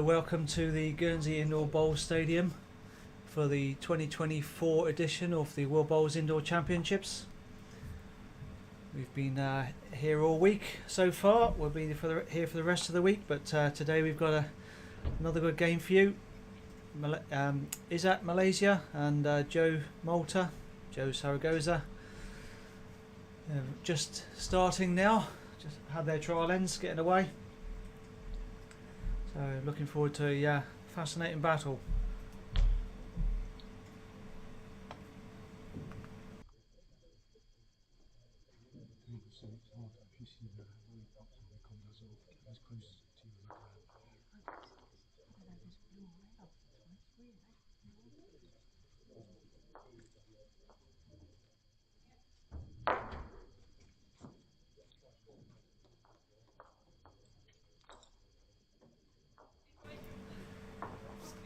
So welcome to the Guernsey Indoor Bowls Stadium for the 2024 edition of the World Bowls Indoor Championships. We've been here all week so far. We'll be here for the rest of the week, but today we've got another good game for you. Izzat Malaysia and Joe Malta, Joe Saragozza. Just starting now, just had their trial ends, getting away. So looking forward to a fascinating battle.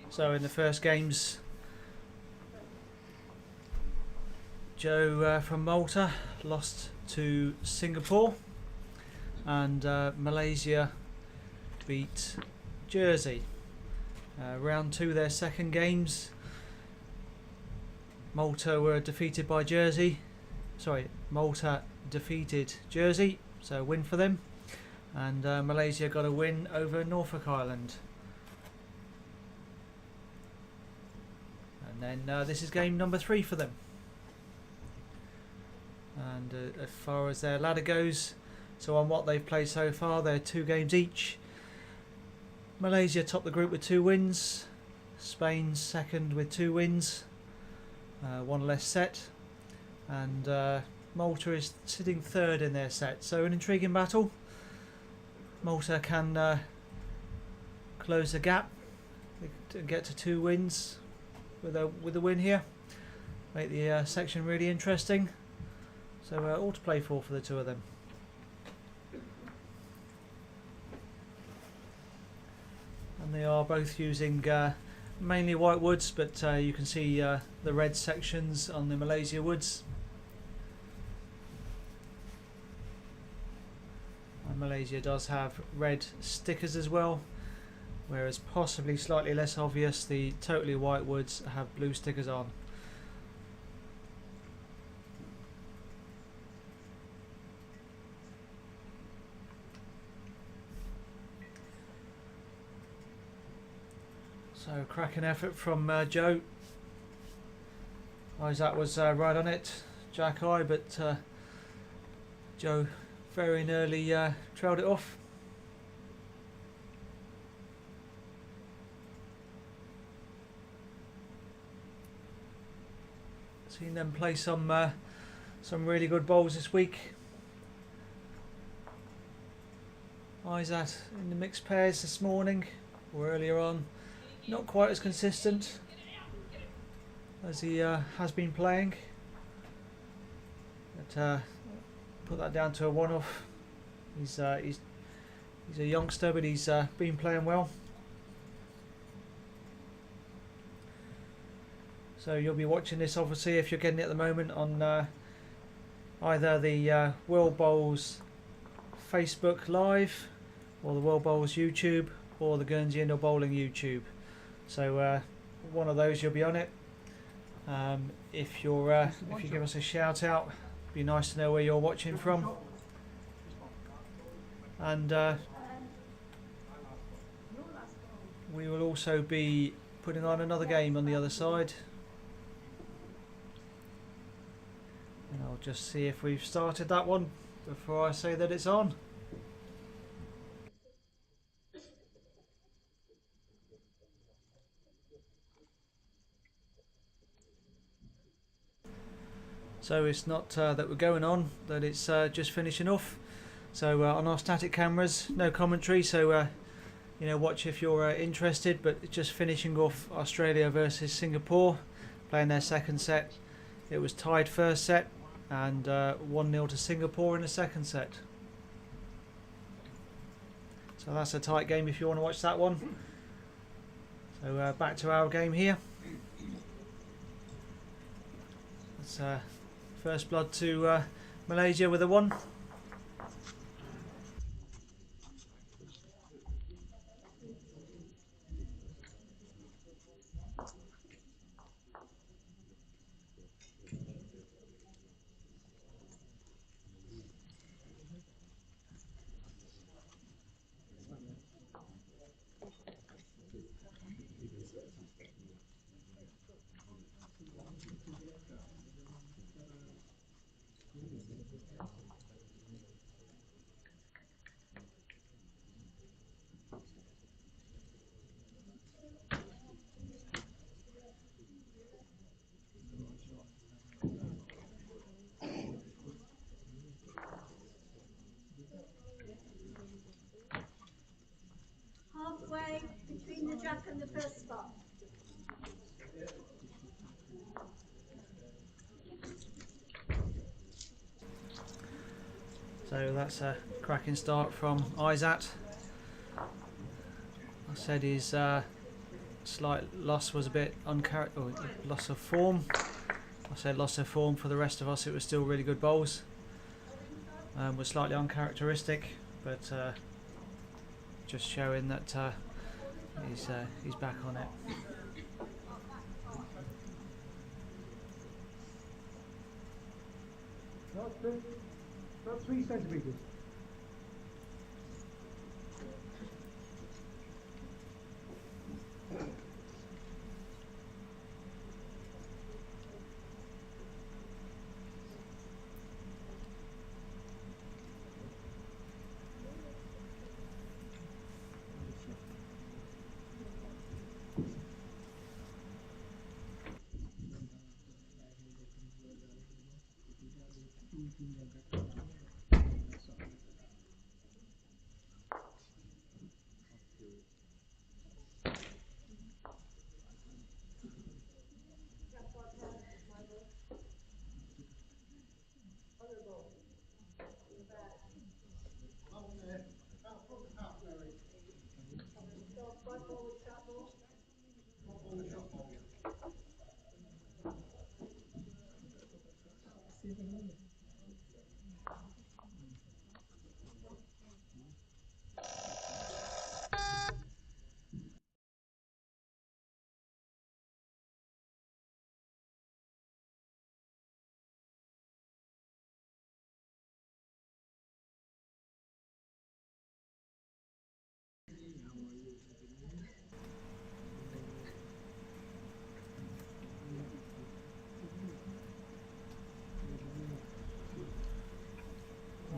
So in the first games, Joe from Malta lost to Singapore, and Malaysia beat Jersey. Round 2, their second games, Malta were defeated by Jersey. Sorry, Malta defeated Jersey, so a win for them, and Malaysia got a win over Norfolk Island. And then this is game number 3 for them. And as far as their ladder goes, so on what they've played so far, they're 2 games each. Malaysia top the group with 2 wins. Spain second with 2 wins, 1 less set. And Malta is sitting 3rd in their set. So an intriguing battle. Malta can close the gap and get to 2 wins with a win here, make the section really interesting. So all to play for the two of them. And they are both using mainly white woods, but you can see the red sections on the Malaysia woods. And Malaysia does have red stickers as well, whereas possibly slightly less obvious, the totally white woods have blue stickers on. So cracking effort from Joe. Izzat was right on it, jack eye, but Joe very nearly trailed it off. Seen them play some really good bowls this week. Izzat in the mixed pairs this morning or earlier on, not quite as consistent as he has been playing. But put that down to a one-off. He's a youngster, but he's been playing well. So you'll be watching this obviously, if you're getting it at the moment, on either the World Bowls Facebook Live or the World Bowls YouTube or the Guernsey Indoor Bowling YouTube. So one of those you'll be on it. If you give us a shout out, it'd be nice to know where you're watching from. And we will also be putting on another game on the other side. And I'll just see if we've started that one before I say that it's on. So it's not that we're going on, that it's just finishing off. So on our static cameras, no commentary, so you know, watch if you're interested, but it's just finishing off Australia versus Singapore, playing their second set. It was tied first set, and 1-0 to Singapore in the second set. So that's a tight game if you want to watch that one. So back to our game here. It's first blood to Malaysia with a 1. So that's a cracking start from Izzat. I said his slight loss was a bit loss of form. I said loss of form. For the rest of us, it was still really good bowls. Was slightly uncharacteristic, but just showing that he's back on it. About 3 centimetres.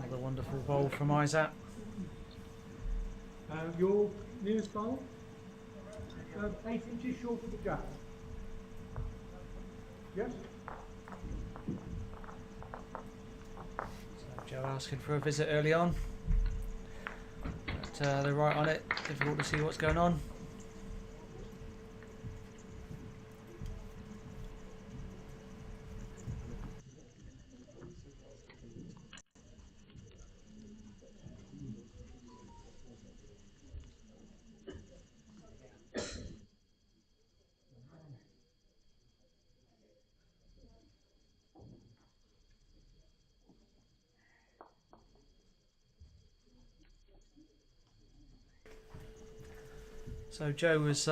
Another wonderful bowl from Izzat. Your nearest bowl? 8 inches short of the gap. Yes? So Joe asking for a visit early on, but they're right on it. Difficult to see what's going on. So Joe was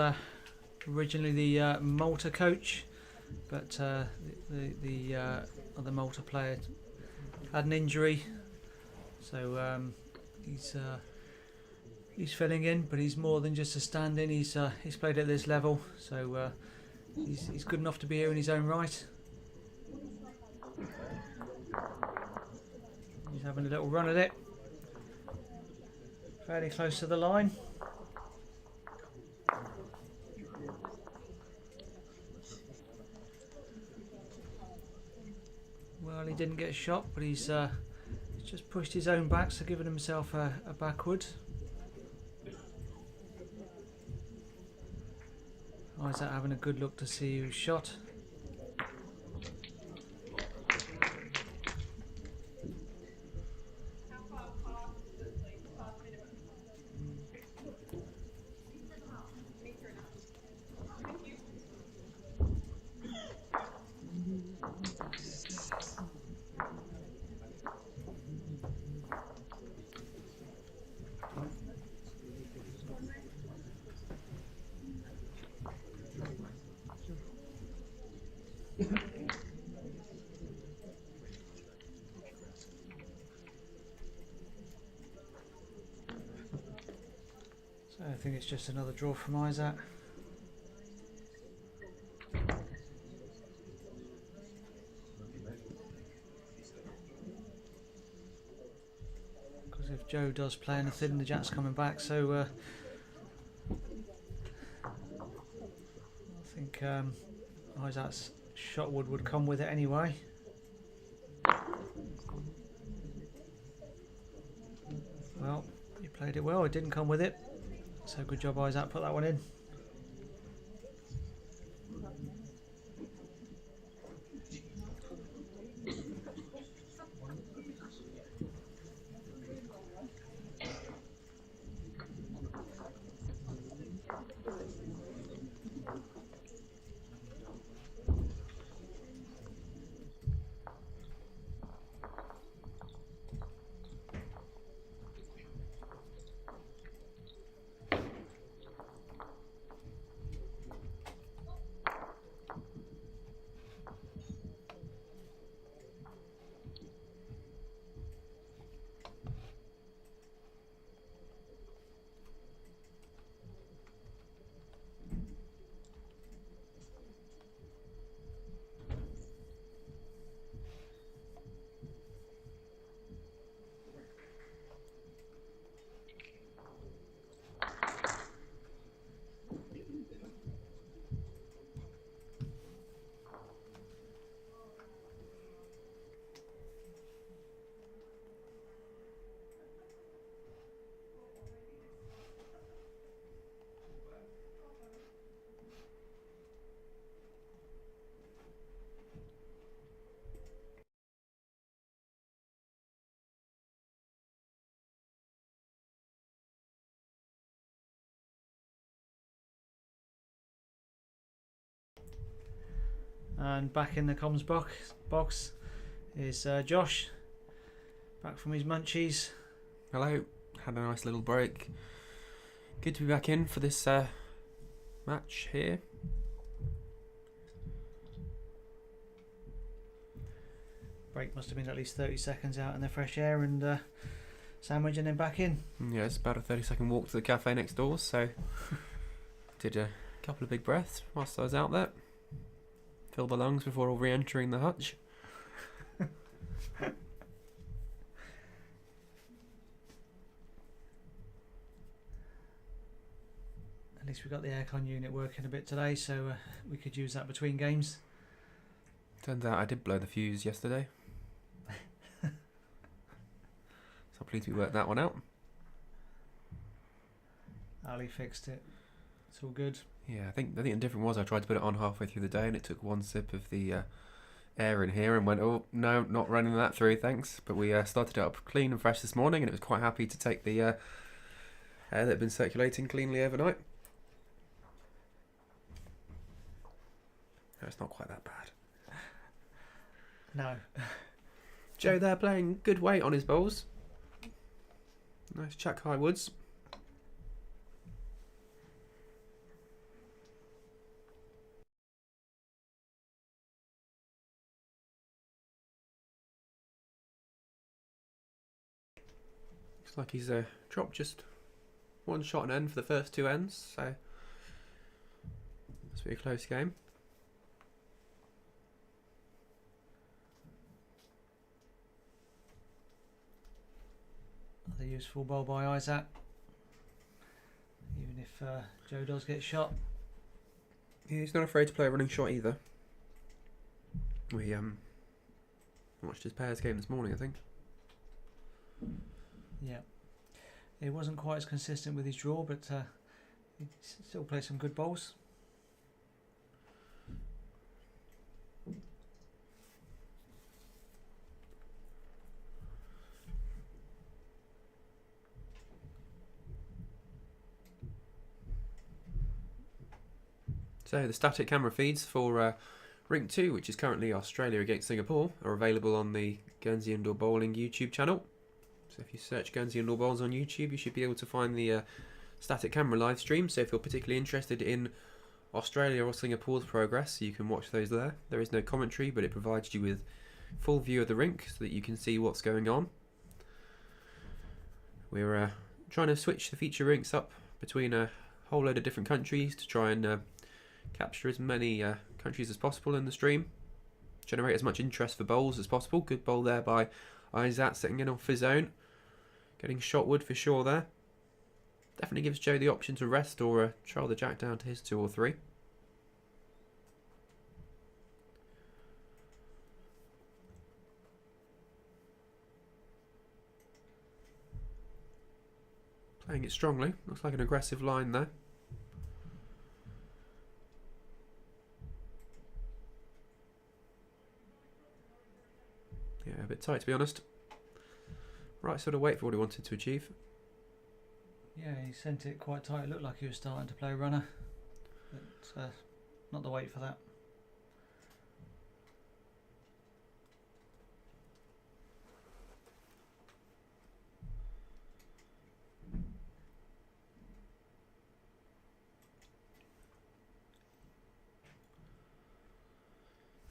originally the Malta coach, but the other Malta player had an injury, so he's filling in. But he's more than just a stand-in. He's played at this level, so he's good enough to be here in his own right. He's having a little run at it, fairly close to the line. Well, he didn't get shot, but he's just pushed his own back, so giving himself a backward. Izzat having a good look to see who's shot. So I think it's just another draw from Izzat. Because if Joe does play anything, the Jack's coming back, so I think Izzat's shot would come with it anyway. Well, he played it well, it didn't come with it. So good job Izzat, put that one in. And back in the comms box is Josh, back from his munchies. Hello, had a nice little break. Good to be back in for this match here. Break must have been at least 30 seconds out in the fresh air and sandwich and then back in. Yeah, it's about a 30-second walk to the cafe next door, so did a couple of big breaths whilst I was out there. Fill the lungs before re-entering the hutch. At least we got the aircon unit working a bit today, so we could use that between games. Turns out I did blow the fuse yesterday. So I'm pleased we worked that one out. Ali fixed it. It's all good. Yeah, I think the difference was I tried to put it on halfway through the day and it took one sip of the air in here and went, oh no, not running that through, thanks. But we started it up clean and fresh this morning and it was quite happy to take the air that had been circulating cleanly overnight. No, it's not quite that bad. No. Joe there playing good weight on his bowls. Nice Chuck High Woods. Looks like he's dropped just one shot and end for the first two ends, so must be a close game. Another useful bowl by Izzat. Even if Joe does get shot. Yeah, he's not afraid to play a running shot either. We watched his pairs game this morning, I think. Yeah. He wasn't quite as consistent with his draw, but he still plays some good bowls. So the static camera feeds for Rink 2, which is currently Australia against Singapore, are available on the Guernsey Indoor Bowling YouTube channel. So if you search Guernsey Indoor Bowls on YouTube, you should be able to find the static camera live stream. So if you're particularly interested in Australia or Singapore's progress, you can watch those there. There is no commentary, but it provides you with full view of the rink so that you can see what's going on. We're trying to switch the feature rinks up between a whole load of different countries to try and capture as many countries as possible in the stream, generate as much interest for bowls as possible. Good bowl there by Izzat, sitting in off his own, getting shot wood for sure there. Definitely gives Joe the option to rest or trial the jack down to his 2 or 3. Playing it strongly, looks like an aggressive line there. Yeah, a bit tight to be honest. Right sort of weight for what he wanted to achieve. Yeah, he sent it quite tight. It looked like he was starting to play runner, but not the weight for that.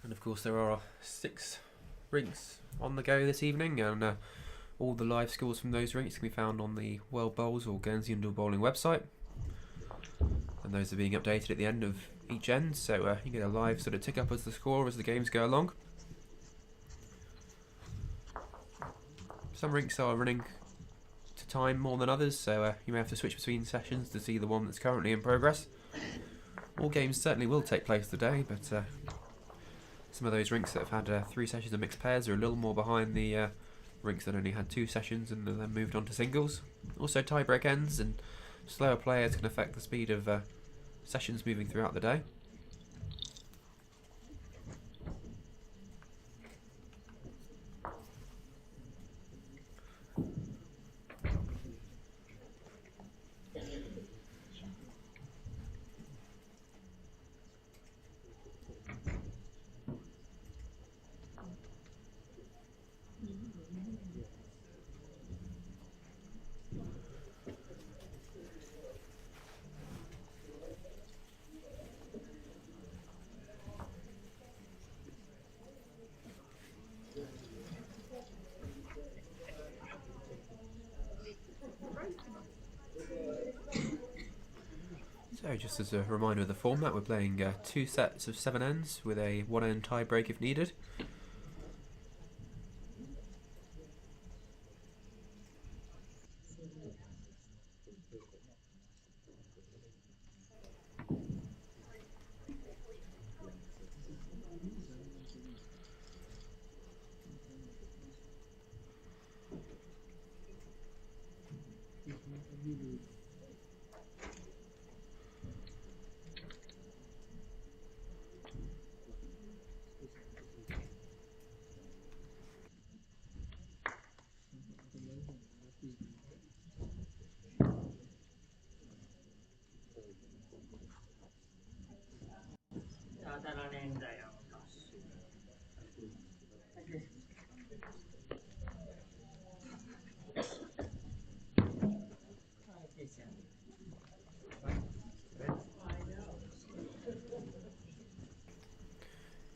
And of course there are 6 rinks on the go this evening, and all the live scores from those rinks can be found on the World Bowls or Guernsey Indoor Bowling website, and those are being updated at the end of each end, so you get a live sort of tick up as the score as the games go along. Some rinks are running to time more than others, so you may have to switch between sessions to see the one that's currently in progress. All games certainly will take place today, but some of those rinks that have had 3 sessions of mixed pairs are a little more behind the rinks that only had 2 sessions and then moved on to singles. Also tie-break ends and slower players can affect the speed of sessions moving throughout the day. So just as a reminder of the format, we're playing 2 sets of 7 ends with a 1 end tie break if needed.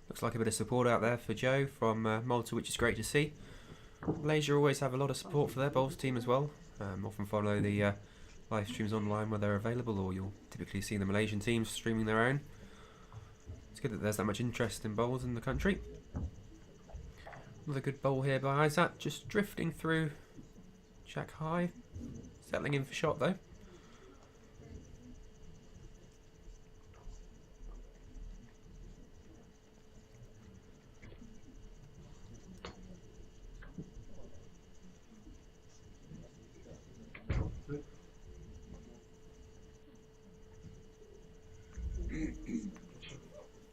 Looks like a bit of support out there for Joe from Malta, which is great to see. Malaysia always have a lot of support for their bowls team as well. Often follow the live streams online where they're available, or you'll typically see the Malaysian teams streaming their own. It's good that there's that much interest in bowls in the country. Another good bowl here by Izzat, just drifting through Jack high, settling in for shot though.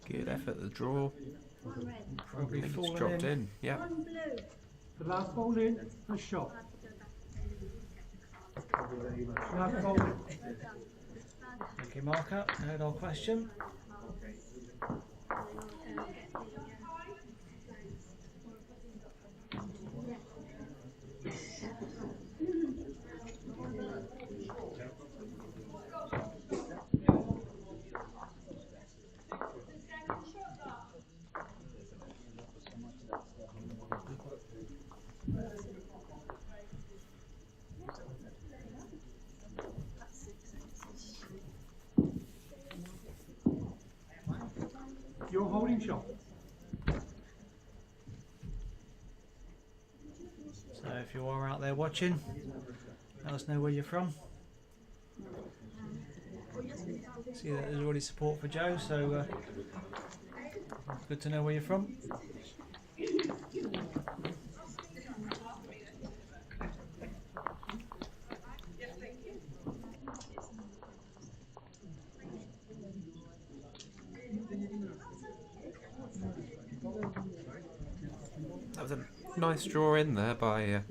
Good effort at the draw. Probably I think it's fallen dropped in. Yeah. The last ball in, a shot. Last ball in. Thank you, Marker. Heard our question. You're holding shot. So if you are out there watching, let us know where you're from. See that there's already support for Joe, so good to know where you're from. That was a nice draw in there by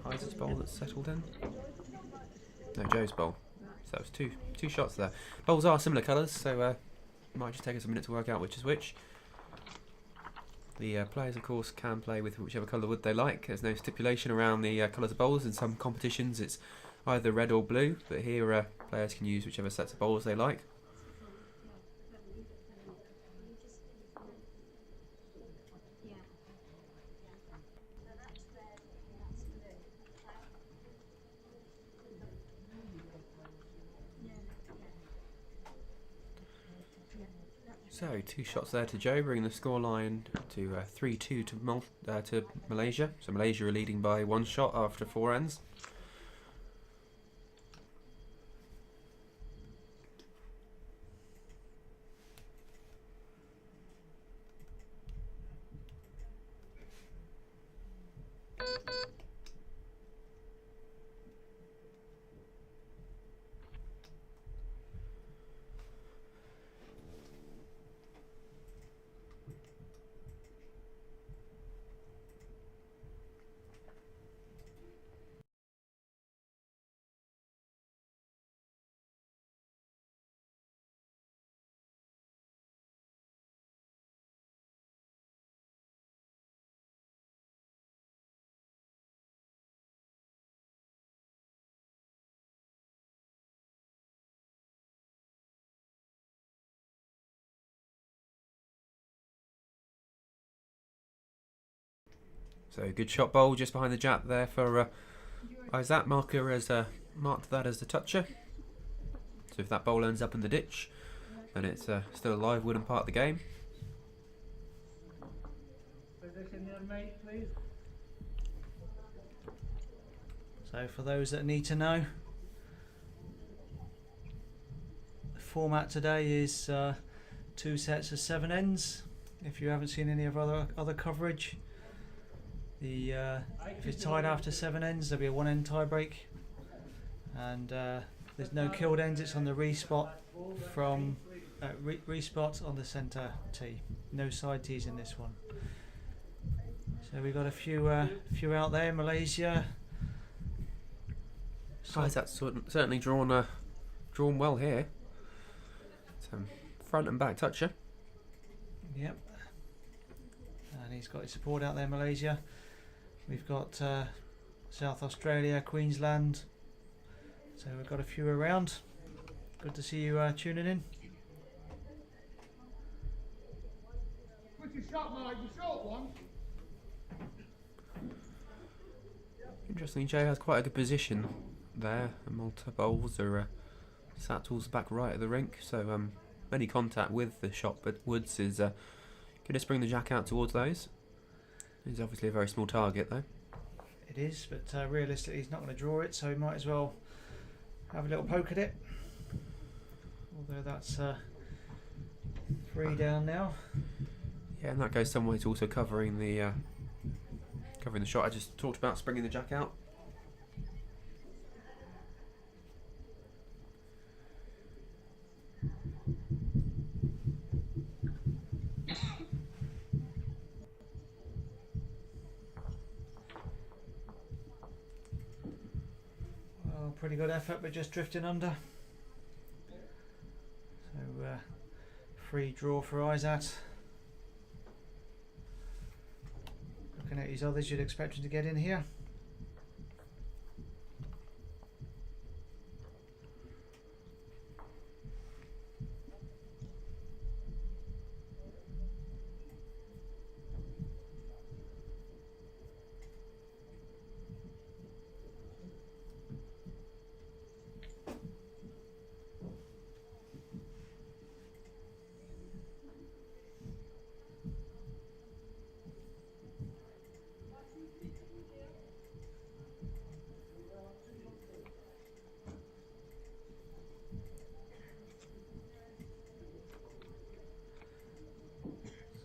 Isaac's bowl that's settled in. No, Joe's bowl. So that was two shots there. Bowls are similar colours, so it might just take us a minute to work out which is which. The players, of course, can play with whichever colour wood they like. There's no stipulation around the colours of bowls. In some competitions it's either red or blue, but here players can use whichever sets of bowls they like. So 2 shots there to Joe, bringing the scoreline to 3-2 to Malaysia. So Malaysia are leading by 1 shot after 4 ends. So good shot bowl just behind the jab there for Izzat. Marker has marked that as the toucher. So if that bowl ends up in the ditch, then it's still a live wooden part of the game. Put this in there, mate, please. So for those that need to know, the format today is 2 sets of 7 ends. If you haven't seen any of other coverage, if it's tied after 7 ends, there'll be a 1 end tie break, and there's no killed ends. It's on the respot from respot on the centre tee. No side tees in this one. So we've got a few out there. Malaysia. That's certainly drawn well here. Front and back toucher. Yep. And he's got his support out there, Malaysia. We've got South Australia, Queensland. So we've got a few around. Good to see you tuning in. Put your shot, Mike, your short one. Interestingly, Jay has quite a good position there. The Malta bowls are sat towards the back right of the rink, so any contact with the shot but Woods is going to bring the jack out towards those. He's obviously a very small target though. It is, but realistically he's not going to draw it, so he might as well have a little poke at it. Although that's 3 down now. Yeah, and that goes some way to also covering the shot I just talked about, springing the jack out. Well, pretty good effort, but just drifting under. So free draw for Izzat. Looking at his others, you'd expect him to get in here.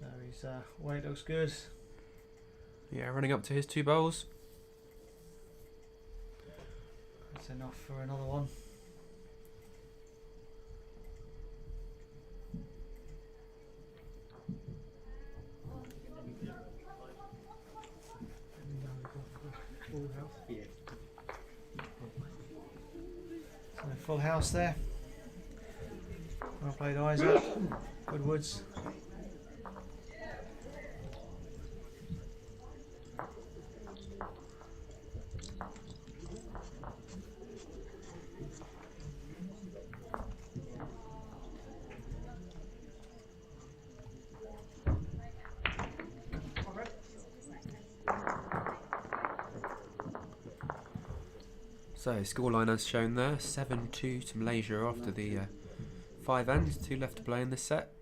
So his weight looks good. Yeah, running up to his 2 bowls. That's enough for another one. So full house there. Well played, Izzat. Good Woods. So scoreline as shown there, 7-2 to Malaysia after the 5 ends, 2 left to play in this set.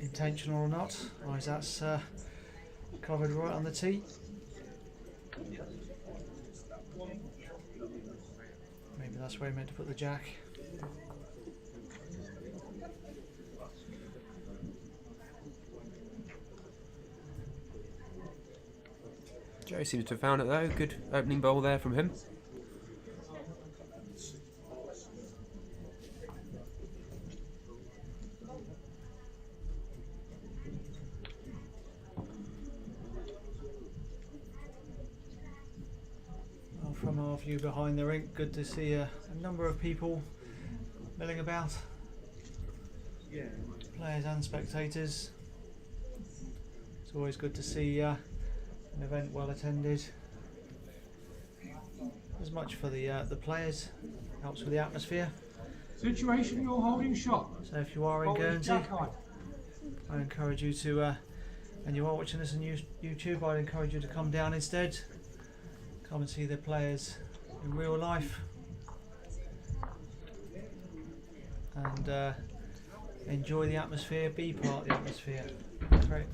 Intentional or not, Izzat's covered right on the tee. Maybe that's where he meant to put the jack. Joe seems to have found it though, good opening bowl there from him. From From our view behind the rink, good to see a number of people milling about, players and spectators. It's always good to see an event well attended. As much for the players, helps with the atmosphere. Situation, you're holding shot. So if you are in Holding Guernsey, jack high. I encourage you to, and you are watching this on YouTube, I'd encourage you to come down instead. Come and see the players in real life. And enjoy the atmosphere, be part of the atmosphere.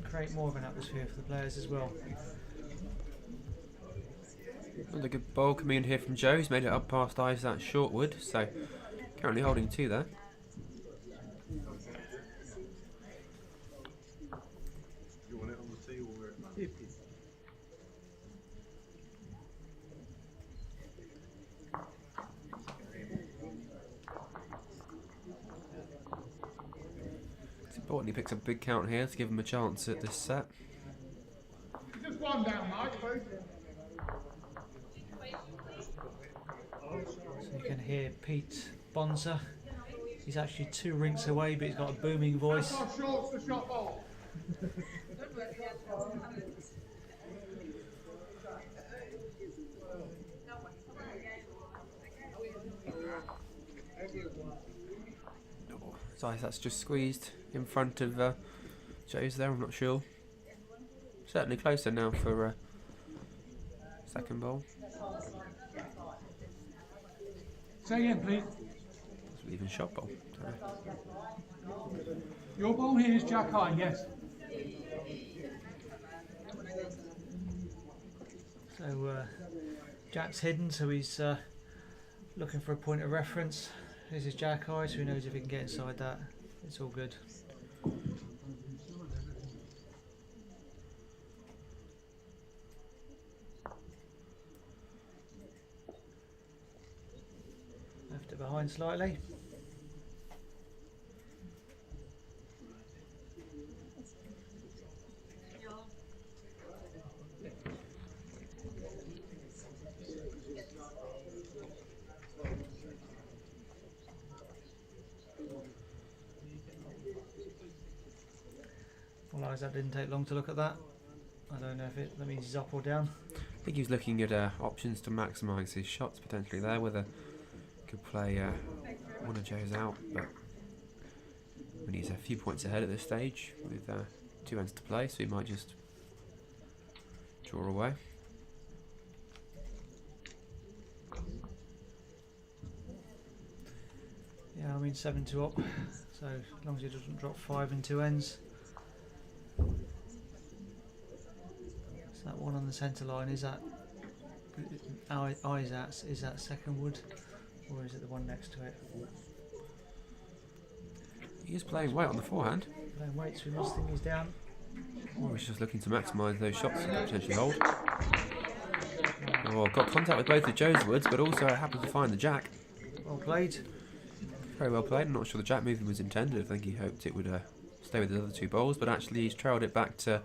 Create more of an atmosphere for the players as well. Another good bowl coming in here from Joe. He's made it up past Izzat Shortwood, so currently holding 2 there. You want it on the tee or where it goes? It's important he picks up a big count here to give him a chance at this set. Just one down, Mike, please. So you can hear Pete Bonser. He's actually 2 rinks away, but he's got a booming voice. Shorts the shot ball. So that's just squeezed in front of Joe's there, I'm not sure. Certainly closer now for second bowl. Say again, please. It's even shot bowl. Your ball here is jack high, yes. So Jack's hidden, so he's looking for a point of reference. This is Jack high, so he knows if he can get inside that, it's all good. Left it behind slightly. Well, that didn't take long to look at that. I don't know if that means he's up or down. I think he was looking at options to maximise his shots potentially there, whether he could play one of Joe's out, but when he's a few points ahead at this stage with 2 ends to play, so he might just draw away. Yeah, I mean 7-2 up, so as long as he doesn't drop 5 and 2 ends. So that one on the centre line, is that is that second wood, or is it the one next to it? He is playing weight on the forehand. Playing weight, so we must think he's down. Or he's just looking to maximise those shots he could potentially hold. Oh, got contact with both of Joe's woods, but also happened to find the jack. Well played. Very well played. I'm not sure the jack movement was intended. I think he hoped it would stay with the other 2 bowls, but actually he's trailed it back to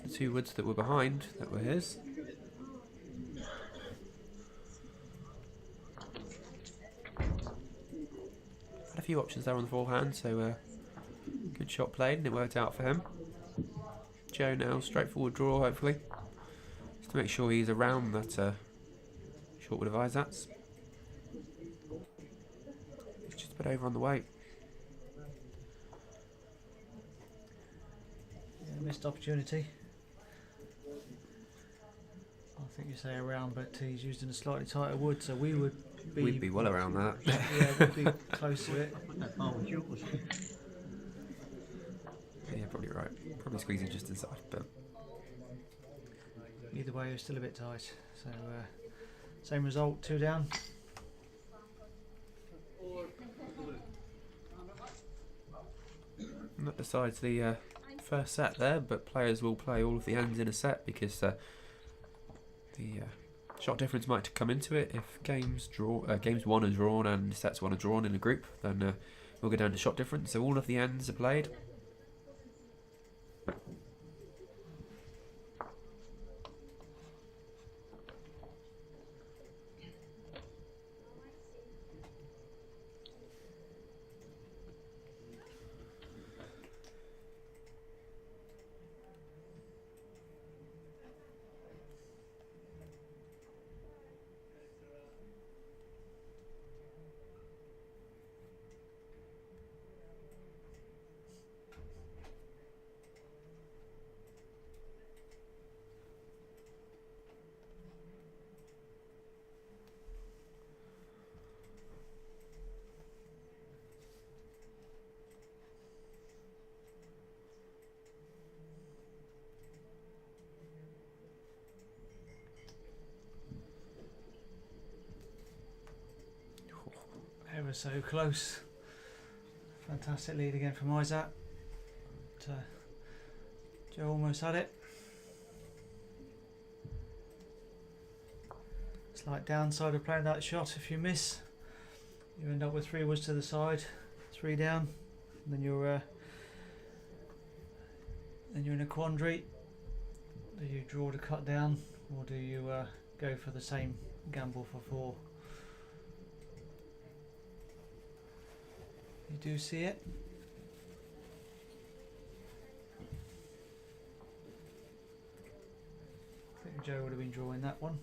the 2 woods that were behind, that were his. Had a few options there on the forehand, so good shot played, and it worked out for him. Joe now, straightforward draw, hopefully, just to make sure he's around that short wood of Izzat's. He's just a bit over on the weight. Yeah, missed opportunity. I think you say around, but he's used in a slightly tighter wood, so we'd be well around that. Yeah, we'd be close to it. Yeah, probably right. Probably squeezing just inside, but Either way, it was still a bit tight. So same result, 2 down. And that decides the first set there, but players will play all of the ends in a set because the shot difference might come into it. If games 1 are drawn and sets 1 are drawn in a group, then we'll go down to shot difference. So all of the ends are played. Ever so close. Fantastic lead again from Izzat. Joe almost had it. Slight downside of playing that shot: if you miss, you end up with 3 woods to the side, 3 down, and then you're in a quandary. Do you draw to cut down, or do you go for the same gamble for 4? You do see it. I think Joe would have been drawing that one.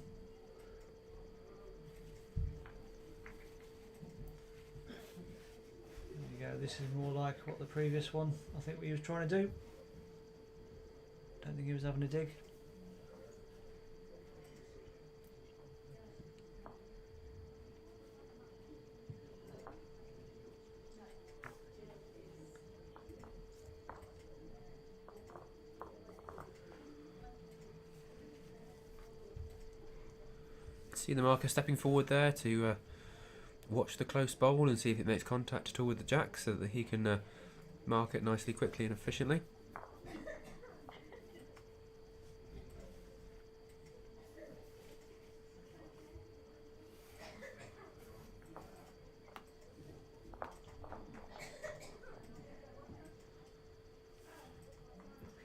There you go. This is more like what the previous one I think he was trying to do. Don't think he was having a dig. See the marker stepping forward there to watch the close bowl and see if it makes contact at all with the jack, so that he can mark it nicely, quickly and efficiently.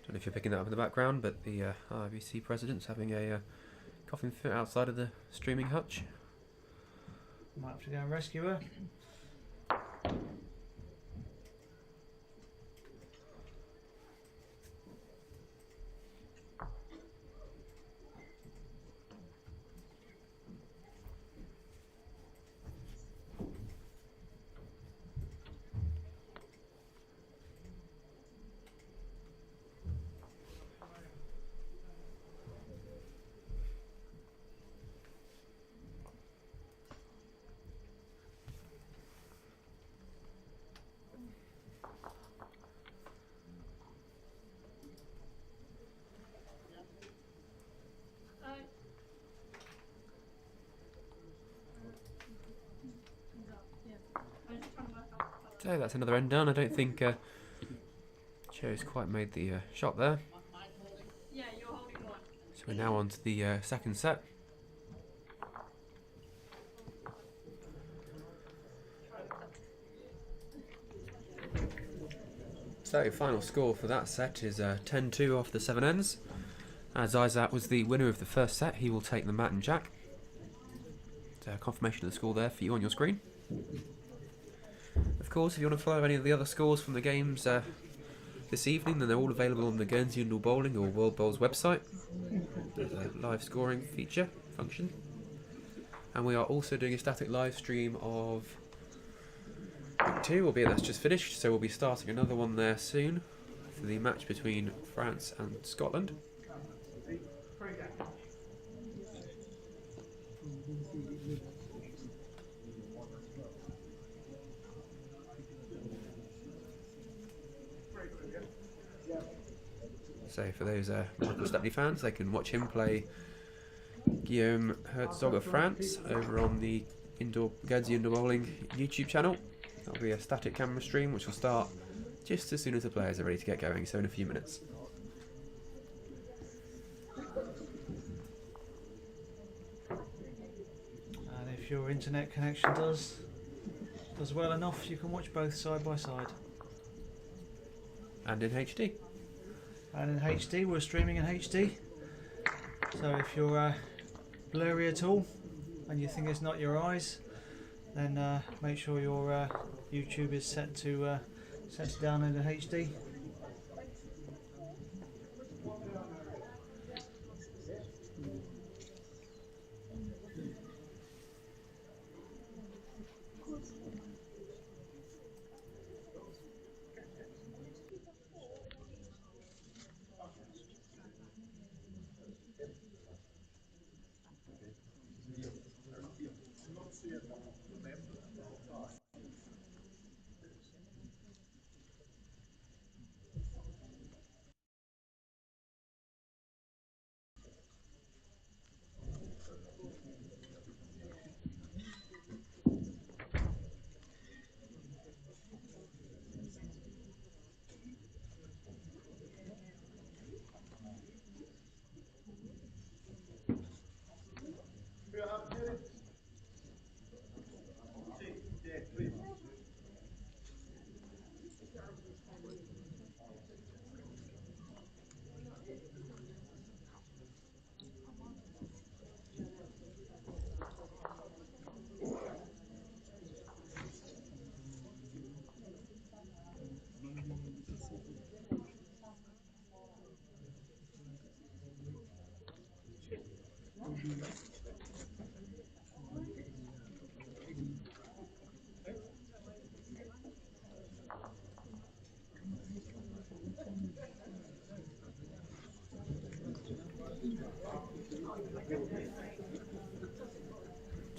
Don't know if you're picking that up in the background, but the RBC president's having a coffin fit outside of the streaming hutch. Might have to go and rescue her. So that's another end done. I don't think Joe's quite made the shot there. So we're now on to the second set. So final score for that set is 10-2 off the 7 ends. As Izzat was the winner of the first set, he will take the mat and jack. Confirmation of the score there for you on your screen. Of course, if you want to follow any of the other scores from the games this evening, then they're all available on the Guernsey Indoor Bowling or World Bowl's website. There's a live scoring feature function. And we are also doing a static live stream of Week 2, albeit that's just finished, so we'll be starting another one there soon for the match between France and Scotland. So for those Michael Stepney fans, they can watch him play Guillaume Herzog of France over on the Guernsey Indoor Bowling YouTube channel. That'll be a static camera stream which will start just as soon as the players are ready to get going, so in a few minutes. And if your internet connection does well enough, you can watch both side by side. And in HD. And in HD, we're streaming in HD. So if you're blurry at all and you think it's not your eyes, then make sure your YouTube is set down into HD.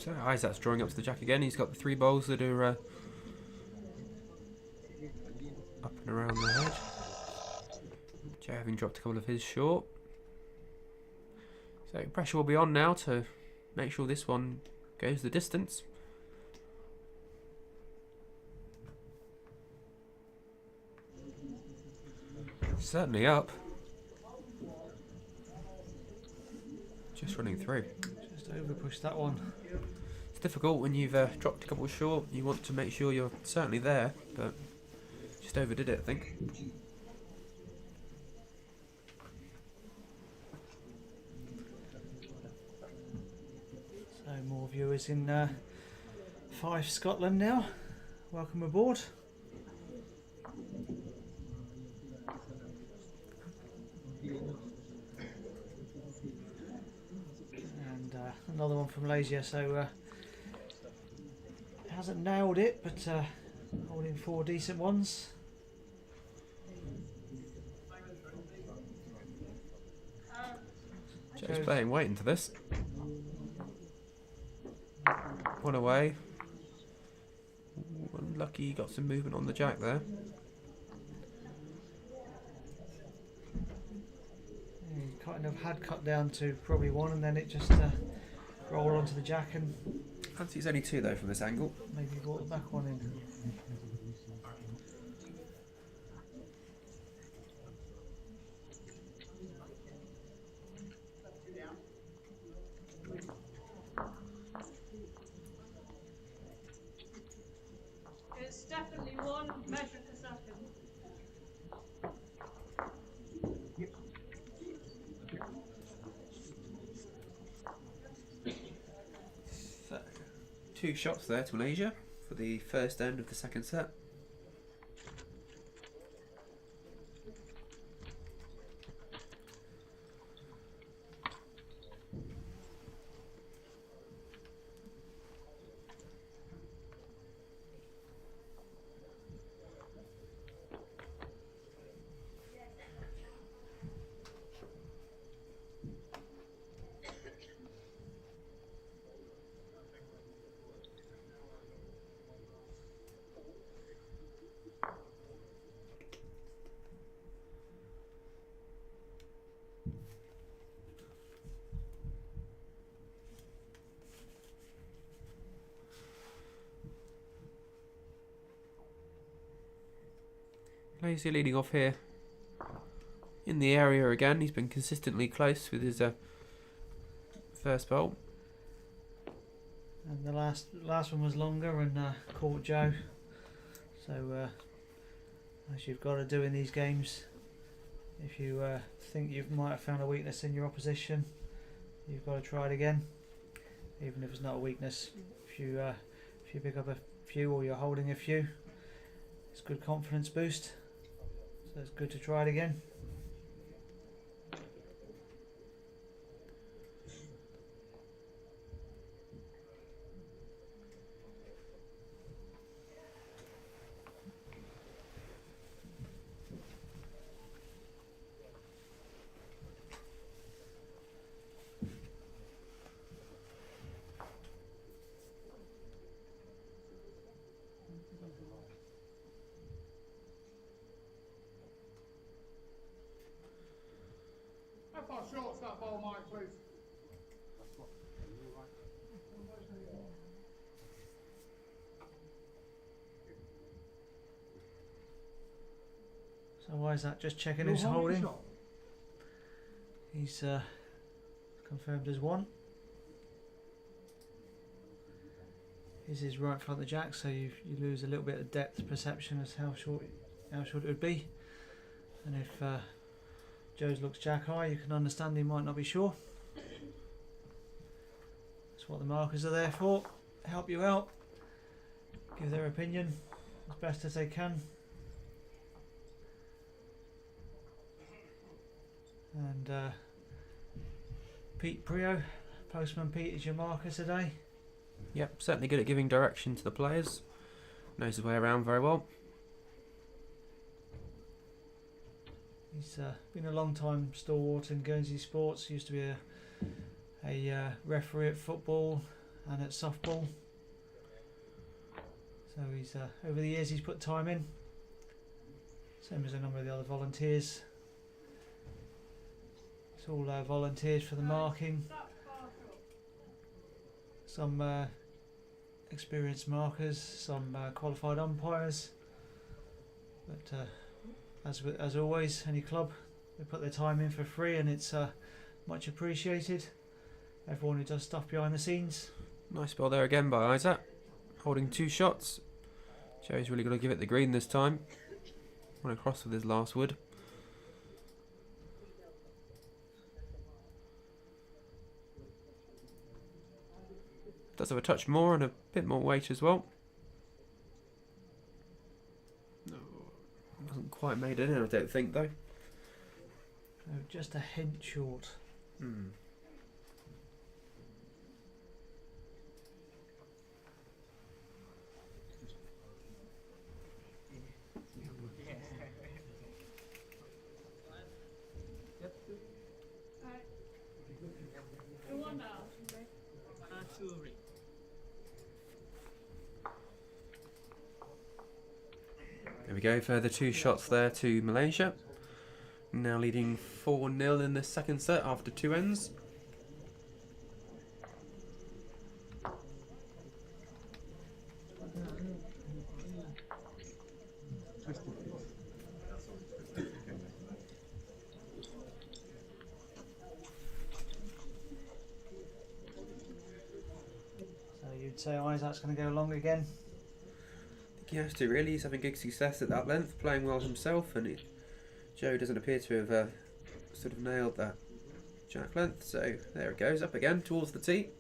So Izzat's drawing up to the jack again. He's got the 3 bowls that are up and around the hedge. Joe having dropped a couple of his short. So pressure will be on now to make sure this one goes the distance. Certainly up. Just running through. Just over push that one. It's difficult when you've dropped a couple short. You want to make sure you're certainly there, but just overdid it, I think. So more viewers in Fife, Scotland now. Welcome aboard. And another one from Malaysia, so hasn't nailed it, but holding 4 decent ones. Joe's playing weight into this. One away. Ooh, unlucky, he got some movement on the jack there. He kind of had cut down to probably 1, and then it just rolled onto the jack and Fancy it's only 2 though from this angle. maybe brought the back one in. It's definitely 1 measure per second. So, 2 shots there to Malaysia for the first end of the second set. Lazy leading off here in the area again. He's been consistently close with his first bowl. And the last one was longer and caught Joe. So as you've got to do in these games, if you think you might have found a weakness in your opposition, you've got to try it again. Even if it's not a weakness, if you pick up a few or you're holding a few, it's a good confidence boost. So it's good to try it again. How far short's that ball, Mike, please? So why is that? Just checking You're who's holding. shot? He's confirmed as 1. This is right in front of the jack, so you lose a little bit of depth perception as how short it would be. And if Joe's looks jack high, you can understand he might not be sure. That's what the markers are there for. Help you out, give their opinion as best as they can. And Pete Prio, Postman Pete, is your marker today. Yep, certainly good at giving direction to the players. Knows his way around very well. He's been a long time stalwart in Guernsey sports. Used to be a referee at football, and at softball. So he's over the years he's put time in, same as a number of the other volunteers. It's all volunteers for the marking. Some experienced markers, some qualified umpires. But as always, any club, they put their time in for free, and it's much appreciated. Everyone who does stuff behind the scenes. Nice ball there again by Izzat, holding 2 shots. Joe's really going to give it the green this time. Went across with his last wood. Does have a touch more and a bit more weight as well. No, hasn't quite made it in, I don't think, though. Oh, just a hint short. There we go, further 2 shots there to Malaysia. Now leading 4-0 in the second set after 2 ends. So you'd say Isaac's going to go long again? He has to really. He's having good success at that length, playing well himself, and Joe doesn't appear to have sort of nailed that jack length. So there it goes, up again towards the tee.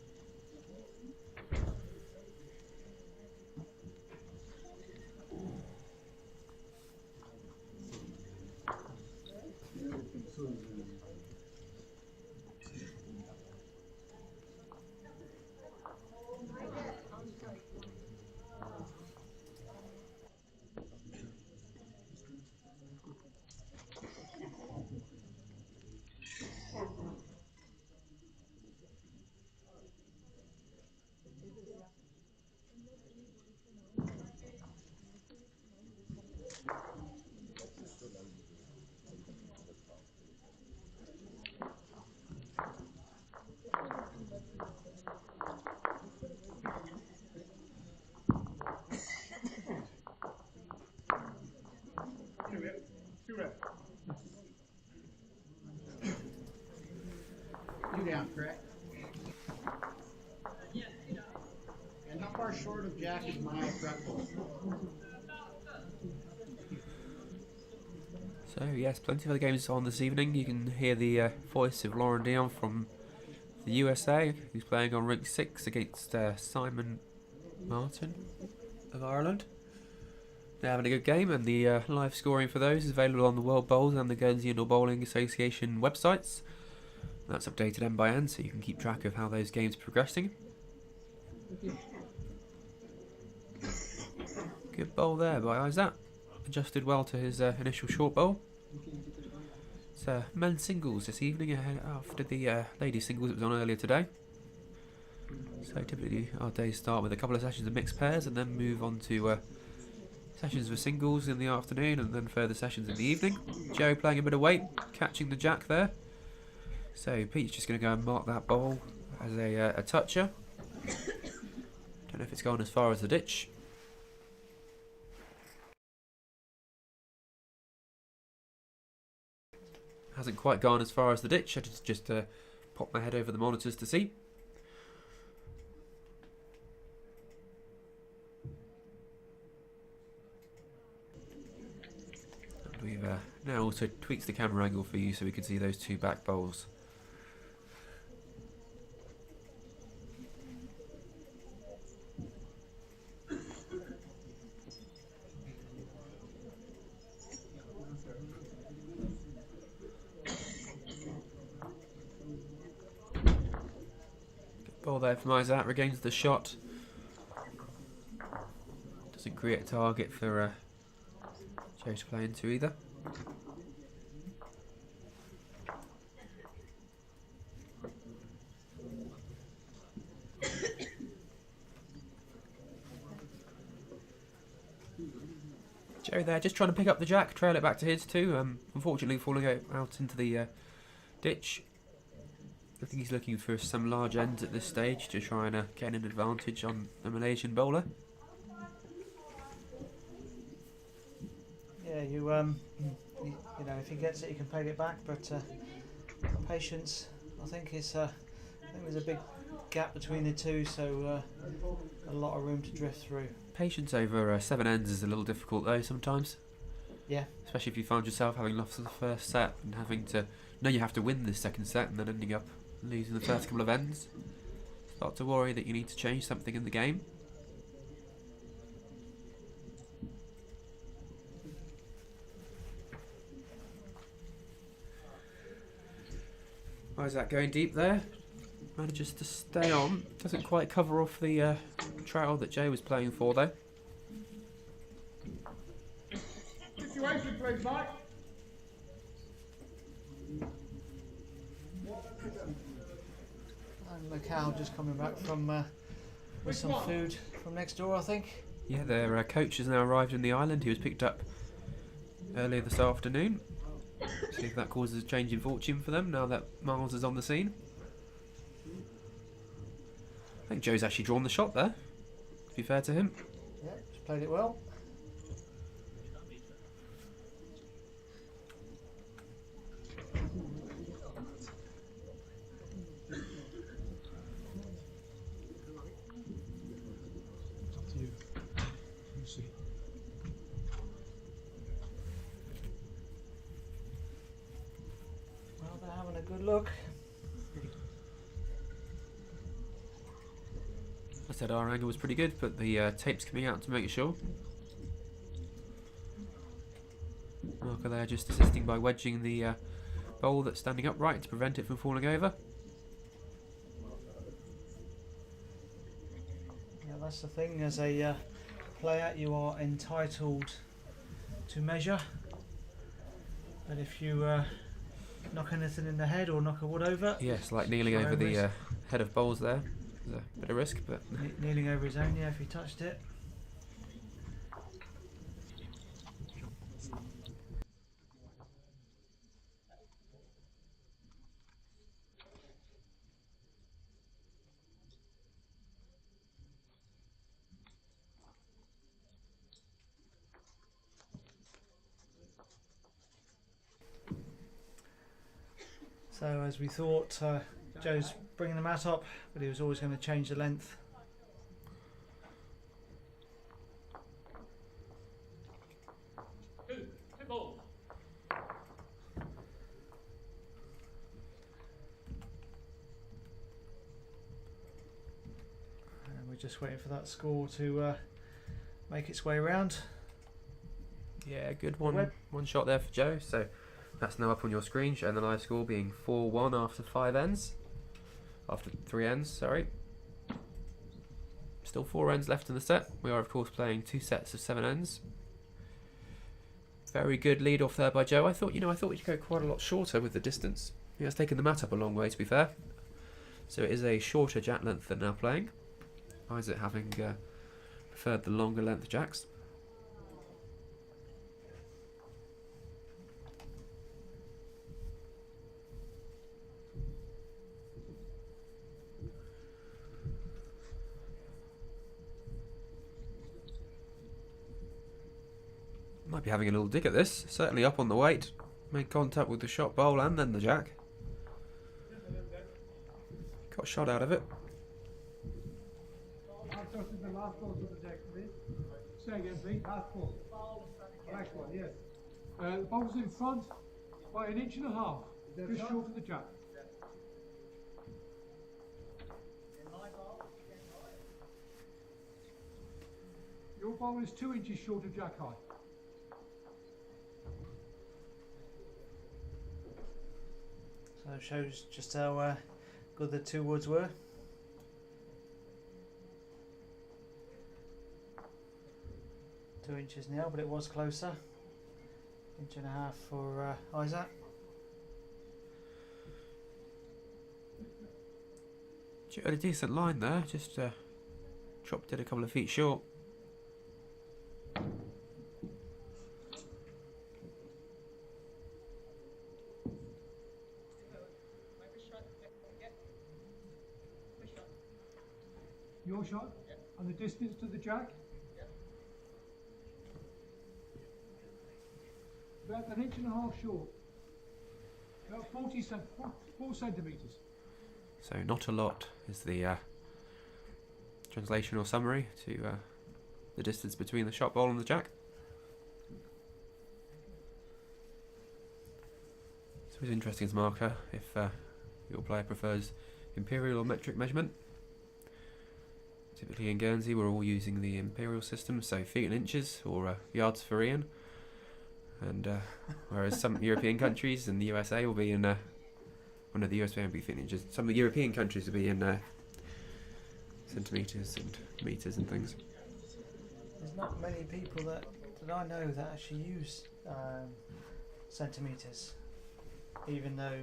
You down, correct? And how far short of Jack is my prep ball? So yes, plenty of other games on this evening. You can hear the voice of Lauren Dion from the USA, who's playing on rink 6 against Simon Martin of Ireland. They're having a good game, and the live scoring for those is available on the World Bowls and the Guernsey Indoor Bowling Association websites. That's updated end by end, so you can keep track of how those games are progressing. Good bowl there by Izzat. Adjusted well to his initial short bowl. It's men's singles this evening after the ladies singles that was on earlier today. So typically our days start with a couple of sessions of mixed pairs and then move on to sessions for singles in the afternoon and then further sessions in the evening. Joe playing a bit of weight, catching the jack there. So Pete's just going to go and mark that bowl as a toucher. Don't know if it's gone as far as the ditch. Hasn't quite gone as far as the ditch. I just pop my head over the monitors to see. And we've now also tweaked the camera angle for you so we can see those 2 back bowls. Ball there from Izzat, regains the shot. Doesn't create a target for Joe to play into either. Joe there, just trying to pick up the jack, trail it back to his too. Unfortunately falling out into the ditch. I think he's looking for some large ends at this stage to try and gain an advantage on the Malaysian bowler. Yeah, you know, if he gets it, he can peg it back, but patience. I think there's a big gap between the two, so a lot of room to drift through. Patience over 7 ends is a little difficult though sometimes. Yeah. Especially if you find yourself having lost the first set and having to know you have to win the second set and then ending up losing the first couple of ends. Start to worry that you need to change something in the game. Izzat going deep there. Manages to stay on. Doesn't quite cover off the trail that Jay was playing for though. Situation, please, Mike. And Macau just coming back from with some food from next door, I think. Yeah, their coach has now arrived in the island. He was picked up earlier this afternoon. See if that causes a change in fortune for them now that Miles is on the scene. I think Joe's actually drawn the shot there, to be fair to him. Yeah, just played it well. Well, they're having a good look. I said our angle was pretty good, but the tape's coming out to make sure. Marker there just assisting by wedging the bowl that's standing upright to prevent it from falling over. Yeah, that's the thing. As a player, you are entitled to measure. But if you knock anything in the head or knock a wood over, Yes, like kneeling over the head of bowls there. There's a bit of risk, but kneeling over his own, yeah, if he touched it. So as we thought, Joe's bringing the mat up, but he was always going to change the length. Two ball. And we're just waiting for that score to make its way around. yeah, good one shot there for Joe. So that's now up on your screen, showing the live score being 4-1 after 5 ends. After 3 ends, sorry. Still 4 ends left in the set. We are of course playing 2 sets of 7 ends. Very good lead off there by Joe. I thought we'd go quite a lot shorter with the distance. He has taken the mat up a long way, to be fair. So it is a shorter jack length than now playing. Izzat having preferred the longer length jacks. Might be having a little dig at this. Certainly up on the weight. Made contact with the shot bowl and then the jack. Got a shot out of it. I've trusted the last ball to the deck, please. Say again, please. Last ball. Last one, yes. The ball's in front by 1.5 inches. Just short of the jack. Your ball is 2 inches short of jack high. So it shows just how good the 2 woods were. Two inches now, but it was closer. 1.5 inches for Izzat. Joe had a decent line there, just dropped it a couple of feet short. your shot? And the distance to the jack? About 1.5 inches short. About 4 centimetres. So not a lot is the translation or summary to the distance between the shot bowl and the jack. So it's interesting as a marker if your player prefers imperial or metric measurement. Typically in Guernsey we're all using the imperial system, so feet and inches or yards for Ian. And whereas some European countries and the USA will be in well, no, the USA won't be feet and inches. Some of the European countries will be in centimetres and metres and things. There's not many people that I know that actually use centimetres, even though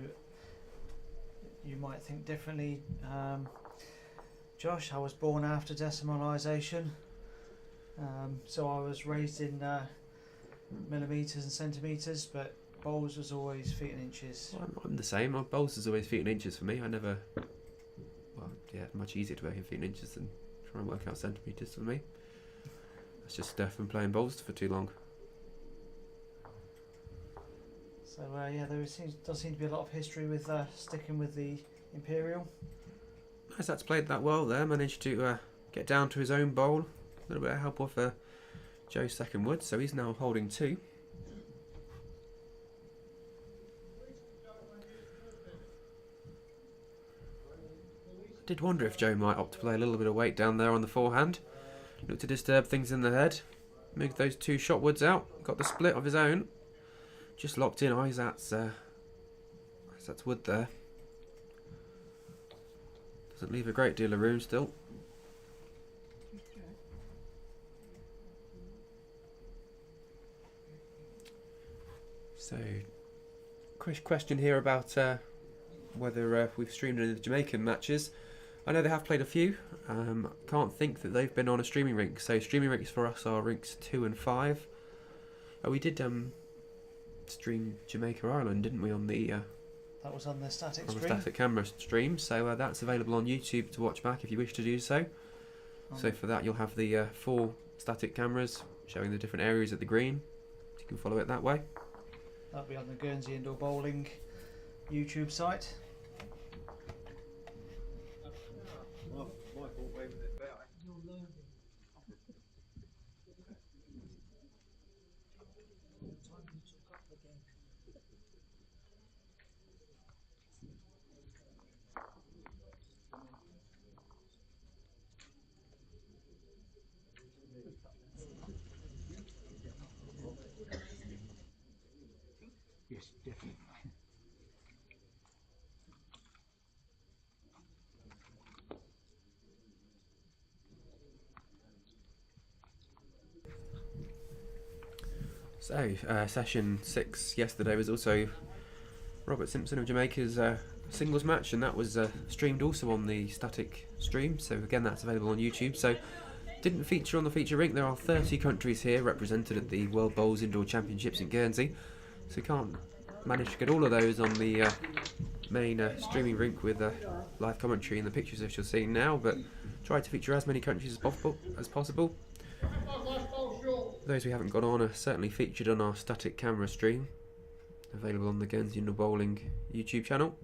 you might think differently. Josh, I was born after decimalisation, so I was raised in millimetres and centimetres, but bowls was always feet and inches. Well, I'm the same. My bowls is always feet and inches for me. I never... Well, yeah, much easier to work in feet and inches than try and work out centimetres for me. That's just from playing bowls for too long. So yeah, does seem to be a lot of history with sticking with the imperial. Izzat's played that well there, managed to get down to his own bowl. A little bit of help off Joe's second wood, so he's now holding 2. I did wonder if Joe might opt to play a little bit of weight down there on the forehand. Looked to disturb things in the head. Moved those 2 shot woods out, got the split of his own. Just locked in Izzat's wood there. Doesn't leave a great deal of room still. So, question here about whether we've streamed any of the Jamaican matches. I know they have played a few. Can't think that they've been on a streaming rink. So streaming rinks for us are rinks 2 and 5. We did stream Jamaica Ireland, didn't we, on the That was on the static on the stream. static camera stream, so that's available on YouTube to watch back if you wish to do so. So for that you'll have the 4 static cameras showing the different areas of the green. You can follow it that way. That'll be on the Guernsey Indoor Bowling YouTube site. Michael waving it better. Yes, definitely. So, session 6 yesterday was also Robert Simpson of Jamaica's singles match, and that was streamed also on the static stream, so again that's available on YouTube. So, didn't feature on the feature rink. There are 30 countries here represented at the World Bowls Indoor Championships in Guernsey, so you can't manage to get all of those on the main streaming rink with live commentary and the pictures that you're seeing now, but try to feature as many countries as possible. Those we haven't got on are certainly featured on our static camera stream, available on the Guernsey Indoor Bowling YouTube channel.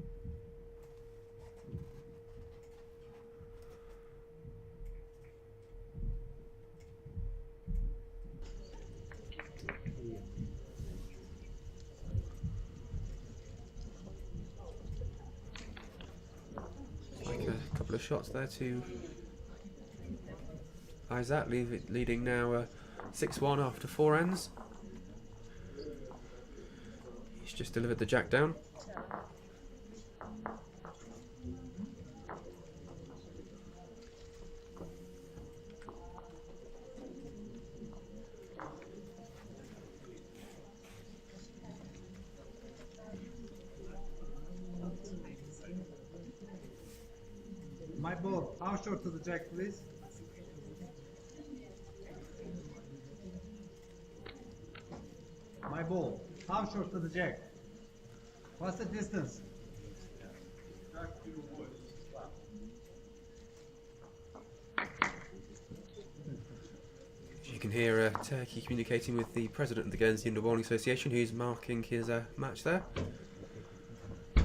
Like a couple of shots there to Izzat, leading now 6-1 after 4 ends. He's just delivered the jack down. My ball, how short to the jack, please? My ball, how short to the jack? What's the distance? can hear Turkey communicating with the president of the Guernsey Indoor Bowling Association, who's marking his match there.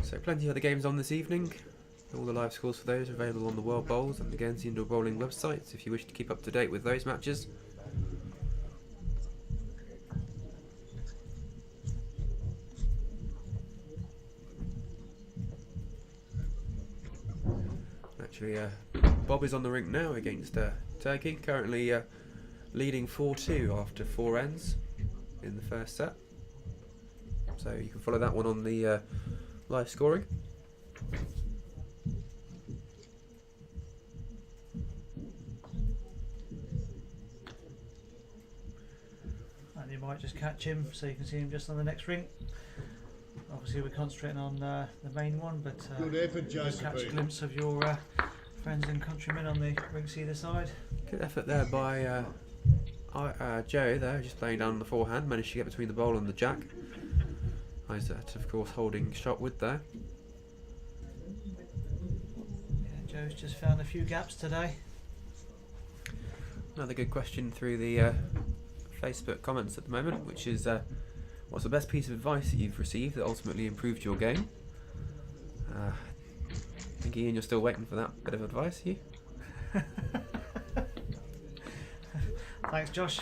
So plenty of other games on this evening. All the live scores for those are available on the World Bowls and the Guernsey Indoor Bowling websites if you wish to keep up to date with those matches. Actually, Bob is on the rink now against Turkey, currently leading 4-2 after 4 ends in the first set. So you can follow that one on the live scoring. And you might just catch him so you can see him just on the next ring. Obviously we're concentrating on the main one, but Good effort, just catch a Josephine. glimpse of your friends and countrymen on the rinks either side. Good effort there by Joe there, just playing down on the forehand, managed to get between the bowl and the jack. Izzat, of course, holding shot wood there. Yeah, Joe's just found a few gaps today. Another good question through the Facebook comments at the moment, which is what's the best piece of advice that you've received that ultimately improved your game? I think Ian, you're still waiting for that bit of advice, are you? Thanks, Josh.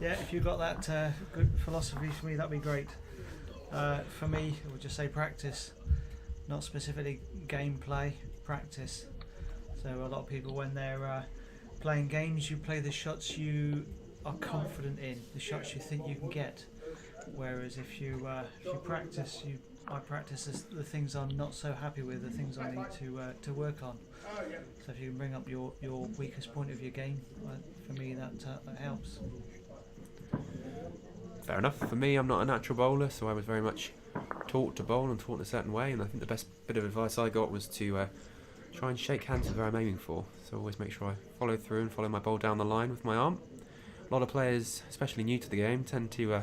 Yeah, if you've got that good philosophy for me, that'd be great. For me, I would just say practice, not specifically gameplay, practice. So a lot of people, when they're playing games, you play the shots you are confident in, the shots you think you can get. Whereas if you practice, I practice the things I'm not so happy with, the things I need to work on. So if you can bring up your weakest point of your game, for me that helps. Fair enough. For me, I'm not a natural bowler, so I was very much taught to bowl and taught in a certain way, and I think the best bit of advice I got was to try and shake hands with where I'm aiming for. So always make sure I follow through and follow my bowl down the line with my arm. A lot of players, especially new to the game, tend to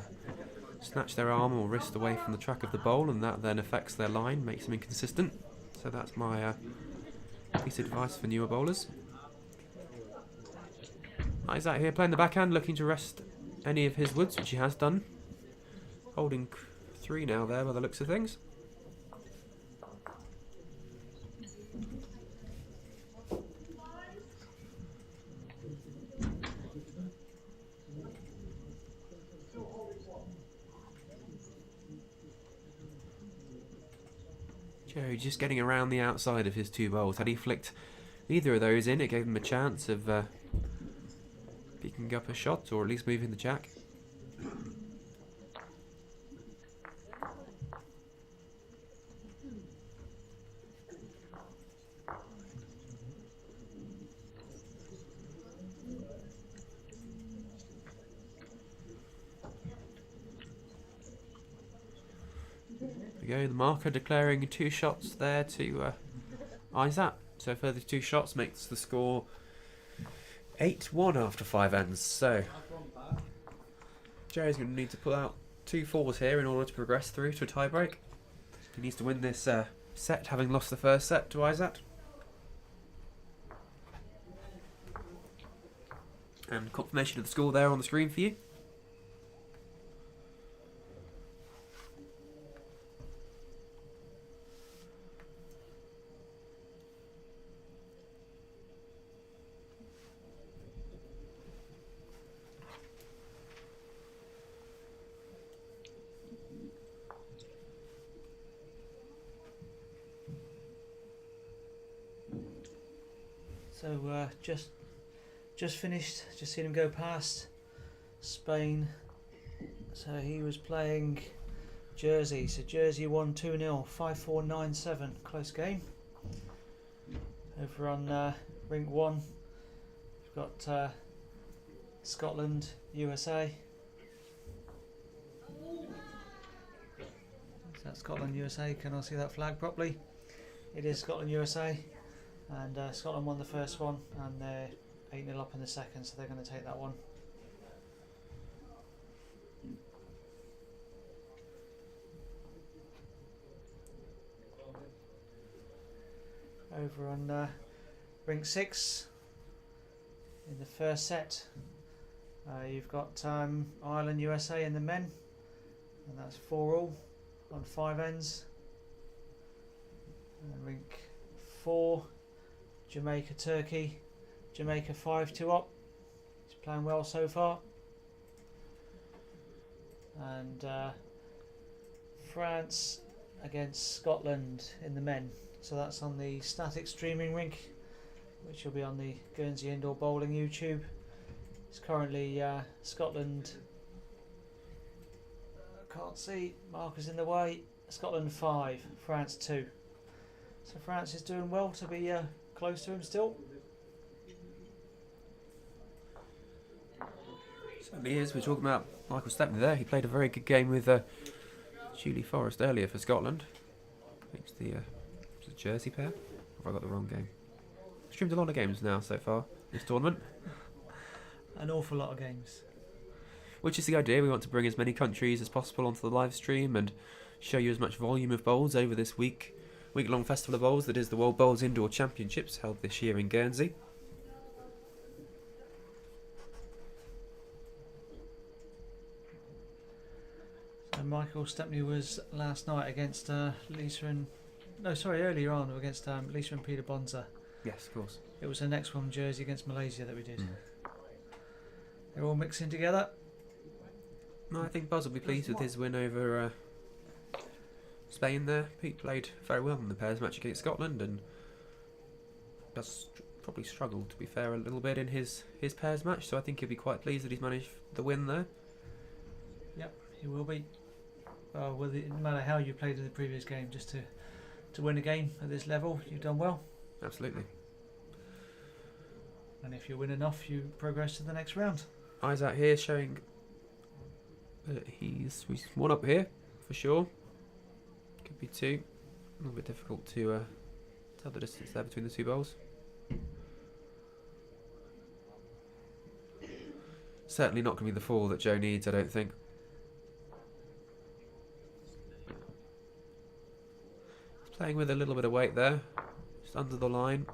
snatch their arm or wrist away from the track of the bowl, and that then affects their line, makes them inconsistent. So that's my piece of advice for newer bowlers. Izzat here playing the backhand, looking to rest any of his woods, which he has done. Holding 3 now there by the looks of things. Joe just getting around the outside of his 2 bowls. Had he flicked either of those in, it gave him a chance of picking up a shot, or at least moving the jack. There we go, the marker declaring 2 shots there to Izzat. So further 2 shots makes the score 8-1 after 5 ends. So Jerry's going to need to pull out 2 fours here in order to progress through to a tiebreak. He needs to win this set, having lost the first set to Izzat. And confirmation of the score there on the screen for you. So just finished, just seen him go past Spain. So he was playing Jersey. So Jersey won 2-0, 5-4, 9-7, close game. Over on rink 1, we've got Scotland, USA. Is that Scotland, USA? Can I see that flag properly? It is Scotland, USA. And Scotland won the first one, and they're 8-0 up in the second, so they're going to take that one. Over on rink 6 in the first set. You've got Ireland, USA in the men, and that's 4-all on 5 ends. And rink 4, Jamaica, Turkey. Jamaica 5-2 up. It's playing well so far. And France against Scotland in the men. So that's on the static streaming rink, which will be on the Guernsey Indoor Bowling YouTube. It's currently Scotland. Can't see. Markers in the way. Scotland 5, France 2. So France is doing well to be close to him still. Certainly is. We're talking about Michael Stepney there. He played a very good game with Julie Forrest earlier for Scotland. It's the Jersey pair. Or have I got the wrong game? Streamed a lot of games now so far this tournament. An awful lot of games. Which is the idea. We want to bring as many countries as possible onto the live stream and show you as much volume of bowls over this week-long festival of bowls that is the World Bowls Indoor Championships held this year in Guernsey. So Michael Stepney was last night against Lisa and... No, sorry, earlier on against Lisa and Peter Bonza. Yes, of course. It was the next one, Jersey against Malaysia, that we did. They're all mixing together. No, I think Buzz will be pleased with his win over Spain there. Pete played very well in the pairs match against Scotland and Buzz probably struggled, to be fair, a little bit in his pairs match, so I think he'll be quite pleased that he's managed the win there. Yep, he will be. Well, no matter how you played in the previous game, just to win a game at this level, you've done well. Absolutely. And if you win enough, you progress to the next round. Eyes out here showing that he's one up here for sure. Could be 2. A little bit difficult to tell the distance there between the 2 bowls. Certainly not going to be the 4 that Joe needs, I don't think. He's playing with a little bit of weight there, just under the line.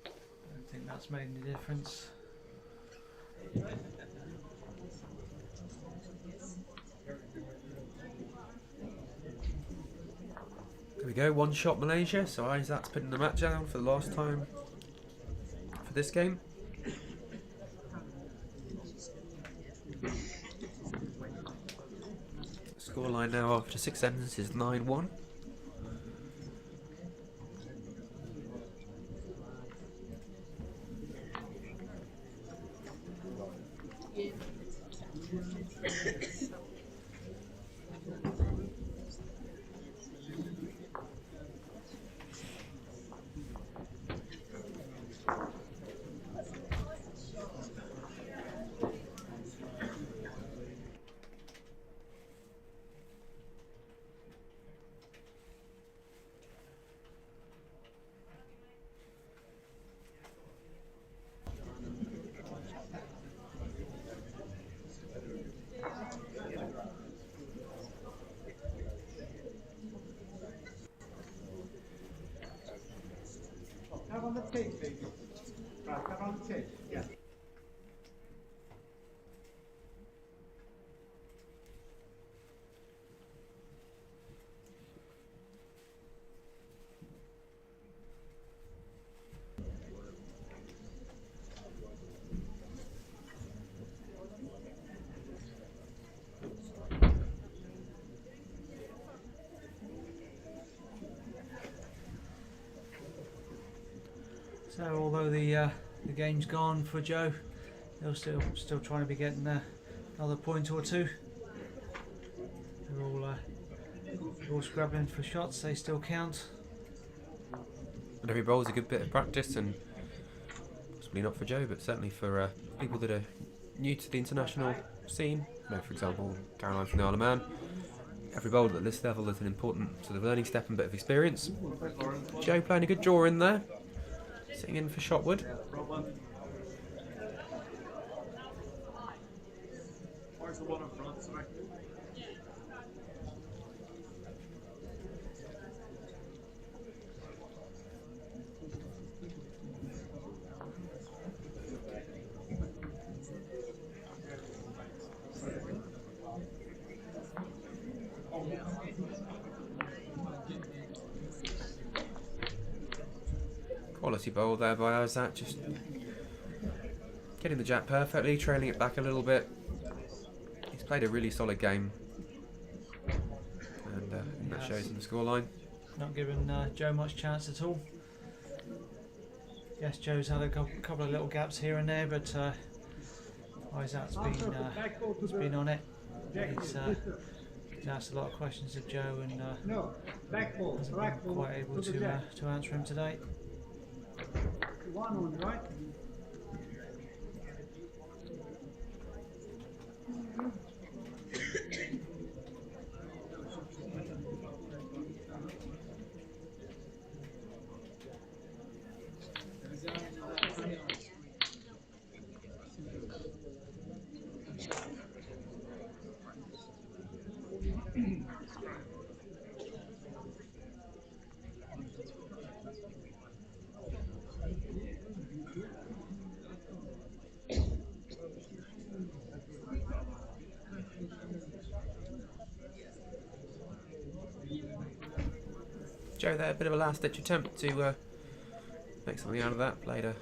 I don't think that's made any difference. There we go, 1 shot Malaysia, so Izzat's putting the match down for the last time for this game. Scoreline now after 6 ends is 9-1. Have on the tape, please. Right, have on the tape. Yeah. So although the game's gone for Joe, they're still trying to be getting another point or 2. They're all scrabbling for shots. They still count. And every bowl's a good bit of practice, and possibly not for Joe, but certainly for people that are new to the international scene. You know, for example, Caroline from the Isle of Man. Every bowl at this level is an important sort of learning step and bit of experience. Joe playing a good draw in there. Sitting in for Shotwood. Where's the one in front, sorry? quality bowl there by Izzat, just getting the jab perfectly, trailing it back a little bit. He's played a really solid game, and that shows in the scoreline. Not giving Joe much chance at all. Yes, Joe's had a couple of little gaps here and there, but Izzat's been on it. He's asked a lot of questions of Joe and No, back ball, hasn't right been ball quite able to the jack. to answer him today. One on right. Joe there, a bit of a last-ditch attempt to make something out of that. Played a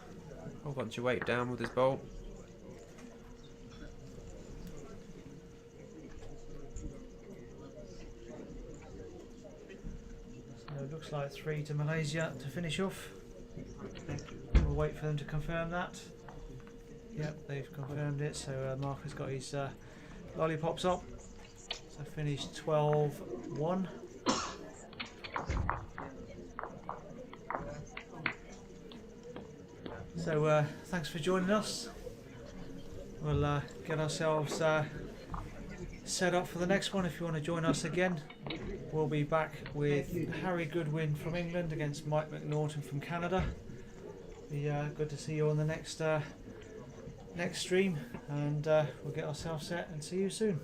whole bunch of weight down with his bowl. So it looks like 3 to Malaysia to finish off. We'll wait for them to confirm that. Yep, they've confirmed it. So Mark has got his lollipops up. So finished 12-1. So thanks for joining us. We'll get ourselves set up for the next one. If you want to join us again, we'll be back with Harry Goodwin from England against Mike McNaughton from Canada. Be good to see you on the next stream, and we'll get ourselves set and see you soon.